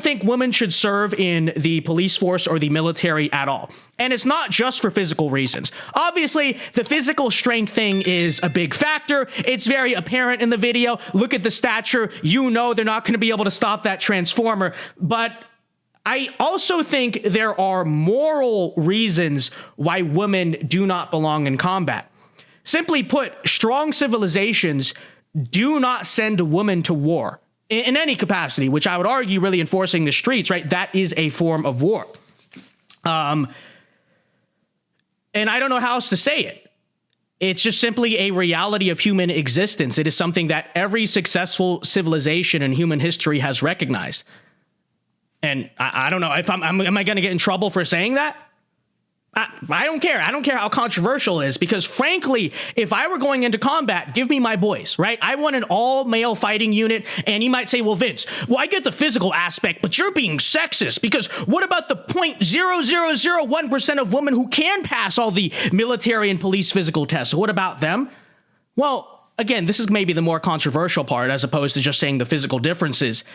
think women should serve in the police force or the military at all. And it's not just for physical reasons. Obviously, the physical strength thing is a big factor. It's very apparent in the video. Look at the stature. You know they're not going to be able to stop that transformer. But I also think there are moral reasons why women do not belong in combat. Simply put, strong civilizations do not send a woman to war in any capacity, which I would argue really enforcing the streets, right? That is a form of war. And I don't know how else to say it. It's just simply a reality of human existence. It is something that every successful civilization in human history has recognized. And I don't know if am I going to get in trouble for saying that? I don't care. I don't care how controversial it is, because frankly, if I were going into combat, give me my boys, right? I want an all-male fighting unit, and you might say, well, Vince, well, I get the physical aspect, but you're being sexist, because what about the 0.0001% of women who can pass all the military and police physical tests? What about them? Well, again, this is maybe the more controversial part, as opposed to just saying the physical differences.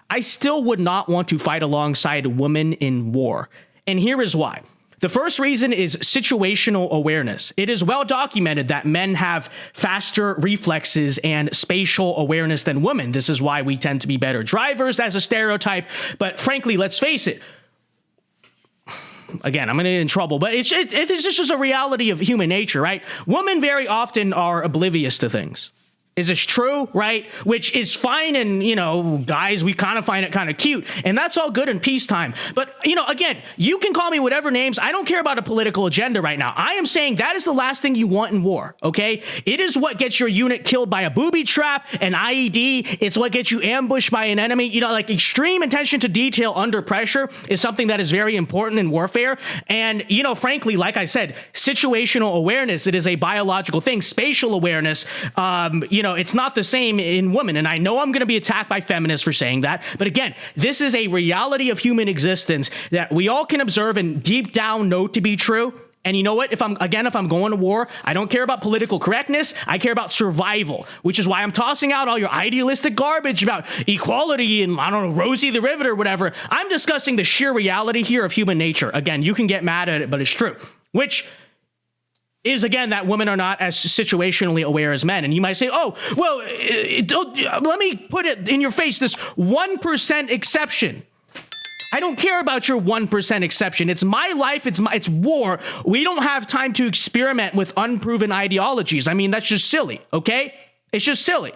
I still would not want to fight alongside women in war, and here is why. The first reason is situational awareness. It is well documented that men have faster reflexes and spatial awareness than women. This is why we tend to be better drivers as a stereotype. But frankly, let's face it. Again, I'm going to get in trouble, but it's just a reality of human nature, right? Women very often are oblivious to things. Is this true, right? Which is fine, and, you know, guys, we kind of find it kind of cute, and that's all good in peacetime. But, you know, again, you can call me whatever names. I don't care about a political agenda right now. I am saying that is the last thing you want in war, okay? It is what gets your unit killed by a booby trap, an IED. It's what gets you ambushed by an enemy. You know, like, extreme attention to detail under pressure is something that is very important in warfare. And, you know, frankly, like I said, situational awareness, it is a biological thing. Spatial awareness, you know, it's not the same in women. And I know I'm going to be attacked by feminists for saying that. But again, this is a reality of human existence that we all can observe and deep down know to be true. And you know what? If I'm going to war, I don't care about political correctness. I care about survival, which is why I'm tossing out all your idealistic garbage about equality and, I don't know, Rosie the Riveter or whatever. I'm discussing the sheer reality here of human nature. Again, you can get mad at it, but it's true. Which is, again, that women are not as situationally aware as men. And you might say, oh, well, let me put it in your face, this 1% exception. I don't care about your 1% exception. It's my life. It's war. We don't have time to experiment with unproven ideologies. I mean, that's just silly, okay? It's just silly.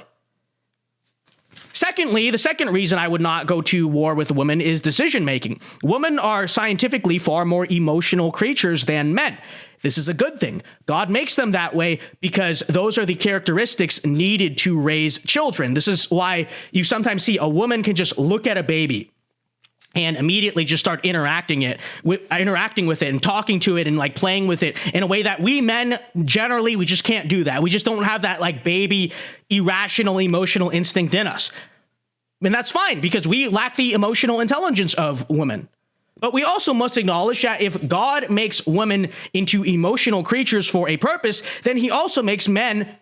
Secondly, the second reason I would not go to war with women is decision-making. Women are scientifically far more emotional creatures than men. This is a good thing. God makes them that way because those are the characteristics needed to raise children. This is why you sometimes see a woman can just look at a baby and immediately just start interacting with it and talking to it and like playing with it in a way that we men generally, we just can't do that. We just don't have that like baby irrational emotional instinct in us. And that's fine because we lack the emotional intelligence of women. But we also must acknowledge that if God makes women into emotional creatures for a purpose, then he also makes men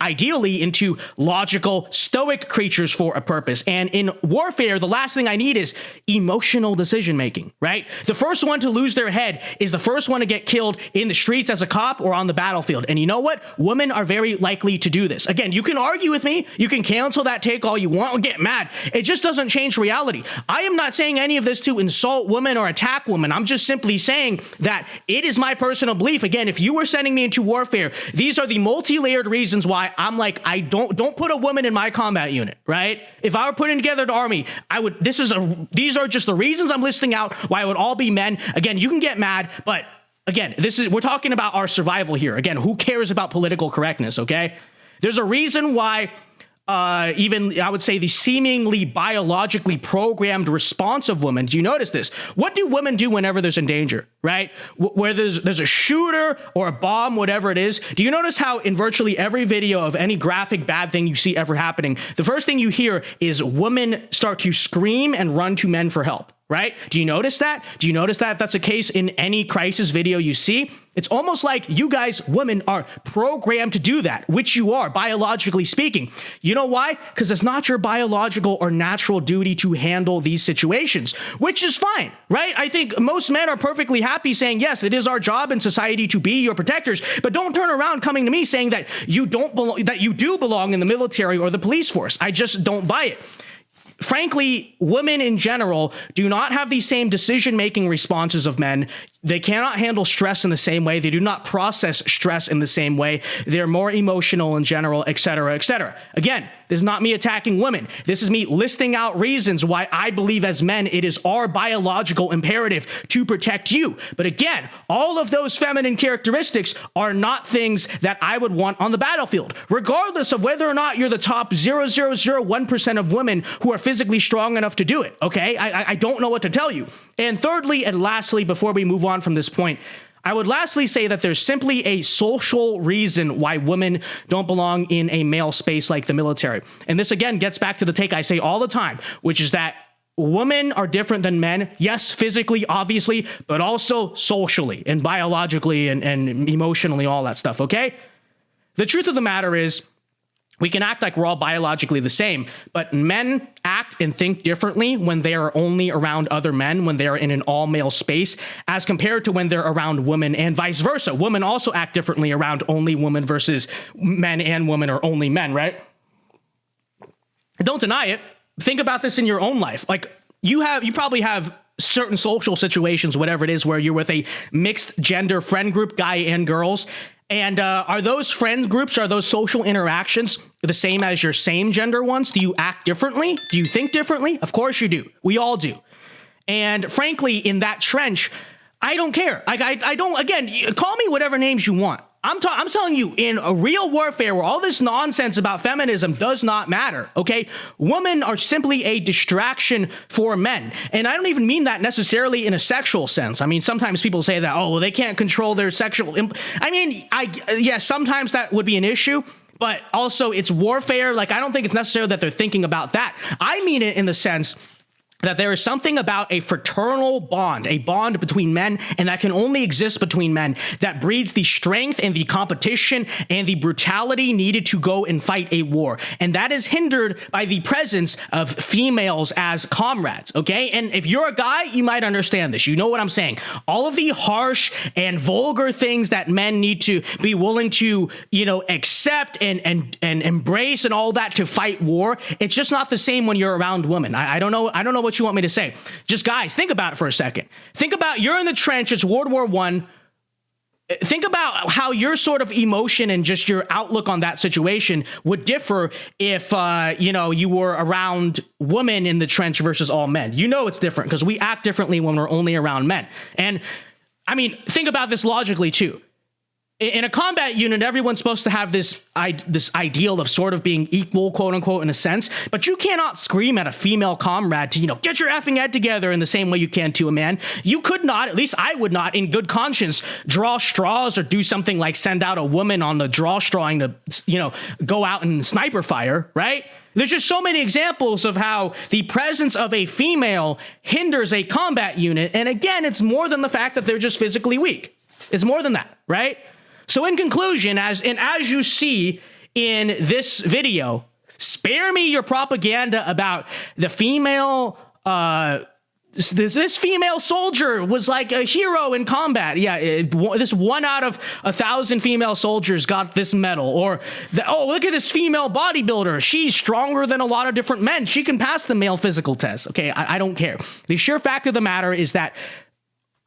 ideally into logical, stoic creatures for a purpose. And in warfare, the last thing I need is emotional decision-making, right? The first one to lose their head is the first one to get killed in the streets as a cop or on the battlefield. And you know what? Women are very likely to do this. Again, you can argue with me. You can cancel that take all you want or get mad. It just doesn't change reality. I am not saying any of this to insult women or attack women. I'm just simply saying that it is my personal belief. Again, if you were sending me into warfare, these are the multi-layered reasons why I'm like, I don't put a woman in my combat unit, right? If I were putting together the army, I would, these are just the reasons I'm listing out why it would all be men. Again, you can get mad, but again, we're talking about our survival here. Again, who cares about political correctness, okay? There's a reason why even, I would say, the seemingly biologically programmed response of women. Do you notice this? What do women do whenever there's in danger? right? Where there's a shooter or a bomb, whatever it is. Do you notice how in virtually every video of any graphic bad thing you see ever happening, the first thing you hear is women start to scream and run to men for help, right? Do you notice that? Do you notice that that's a case in any crisis video you see? It's almost like you guys, women, are programmed to do that, which you are, biologically speaking. You know why? Because it's not your biological or natural duty to handle these situations, which is fine, right? I think most men are perfectly happy saying, yes, it is our job in society to be your protectors, but don't turn around coming to me saying that you don't belong, that you do belong in the military or the police force. I just don't buy it. Frankly, women in general do not have the same decision-making responses of men. They cannot handle stress in the same way. They do not process stress in the same way. They're more emotional in general, et cetera, et cetera. Again, this is not me attacking women. This is me listing out reasons why I believe as men it is our biological imperative to protect you. But again, all of those feminine characteristics are not things that I would want on the battlefield, regardless of whether or not you're the top 0.001% of women who are physically strong enough to do it, okay? I don't know what to tell you. And thirdly and lastly, before we move on from this point, I would lastly say that there's simply a social reason why women don't belong in a male space like the military. And this again gets back to the take I say all the time, which is that women are different than men. Yes, physically, obviously, but also socially and biologically and emotionally, all that stuff, okay? The truth of the matter is, we can act like we're all biologically the same, but men act and think differently when they are only around other men, when they are in an all-male space, as compared to when they're around women, and vice versa. Women also act differently around only women versus men and women or only men, right? Don't deny it. Think about this in your own life. Like, you probably have certain social situations, whatever it is, where you're with a mixed gender friend group, guy and girls. And are those friend groups, are those social interactions the same as your same gender ones? Do you act differently? Do you think differently? Of course you do. We all do. And frankly, in that trench, I don't care. I don't, again, call me whatever names you want. I'm telling you, in a real warfare where all this nonsense about feminism does not matter, okay? Women are simply a distraction for men. And I don't even mean that necessarily in a sexual sense. I mean, sometimes people say that, oh, well, they can't control their sexual... yes, sometimes that would be an issue, but also it's warfare. Like, I don't think it's necessary that they're thinking about that. I mean it in the sense that there is something about a fraternal bond, a bond between men, and that can only exist between men, that breeds the strength and the competition and the brutality needed to go and fight a war. And that is hindered by the presence of females as comrades, okay? And if you're a guy, you might understand this. You know what I'm saying. All of the harsh and vulgar things that men need to be willing to, accept and embrace and all that to fight war, it's just not the same when you're around women. I don't know what you want me to say. Just guys, think about it for a second. Think about, you're in the trench, it's World War I. Think about how your sort of emotion and just your outlook on that situation would differ if, you were around women in the trench versus all men. You know it's different because we act differently when we're only around men. And I mean, think about this logically too. In a combat unit, everyone's supposed to have this ideal of sort of being equal, quote unquote, in a sense, but you cannot scream at a female comrade to, get your effing head together in the same way you can to a man. You could not, at least I would not, in good conscience, draw straws or do something like send out a woman on the drawstring to, go out and sniper fire, right? There's just so many examples of how the presence of a female hinders a combat unit. And again, it's more than the fact that they're just physically weak. It's more than that, right? So in conclusion, as you see in this video, spare me your propaganda about the female, this female soldier was like a hero in combat. Yeah, this 1 out of 1,000 female soldiers got this medal. Or, look at this female bodybuilder. She's stronger than a lot of different men. She can pass the male physical test. Okay, I don't care. The sheer fact of the matter is that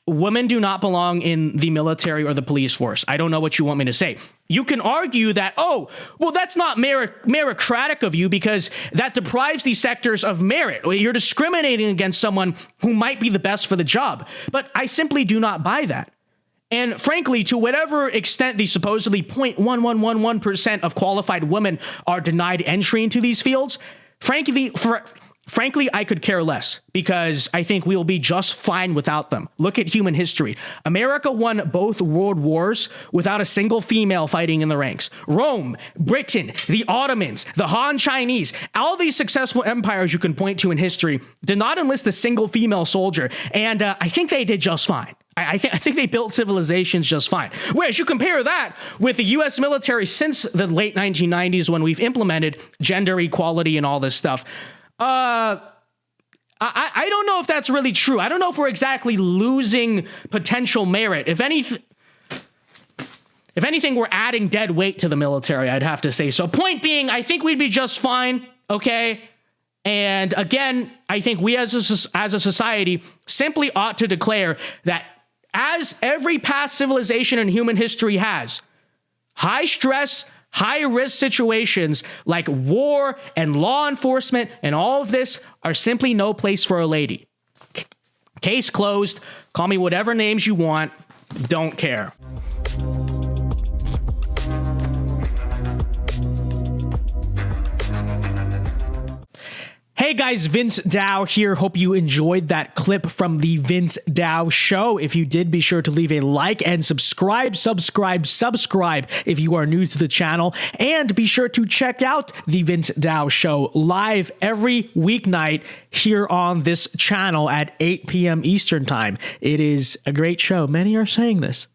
women do not belong in the military or the police force. I don't know what you want me to say. You can argue that, that's not meritocratic of you because that deprives these sectors of merit. You're discriminating against someone who might be the best for the job. But I simply do not buy that. And frankly, to whatever extent the supposedly 0.1111% of qualified women are denied entry into these fields, frankly, Frankly, I could care less because I think we'll be just fine without them. Look at human history. America won both world wars without a single female fighting in the ranks. Rome, Britain, the Ottomans, the Han Chinese, all these successful empires you can point to in history did not enlist a single female soldier. And I think they did just fine. I think they built civilizations just fine. Whereas you compare that with the U.S. military since the late 1990s when we've implemented gender equality and all this stuff. I don't know if that's really true. I don't know if we're exactly losing potential merit. If anything, we're adding dead weight to the military, I'd have to say. So point being, I think we'd be just fine, okay? And again, I think we as a society simply ought to declare that as every past civilization in human history has, high stress, high-risk situations like war and law enforcement and all of this are simply no place for a lady. Case closed. Call me whatever names you want. Don't care. Hey guys, Vince Dao here. Hope you enjoyed that clip from the Vince Dao show. If you did, be sure to leave a like and subscribe if you are new to the channel. And be sure to check out the Vince Dao show live every weeknight here on this channel at 8 p.m. Eastern time. It is a great show. Many are saying this.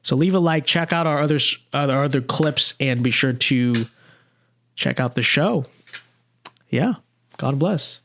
So leave a like, check out our other clips, and be sure to check out the show. Yeah. God bless.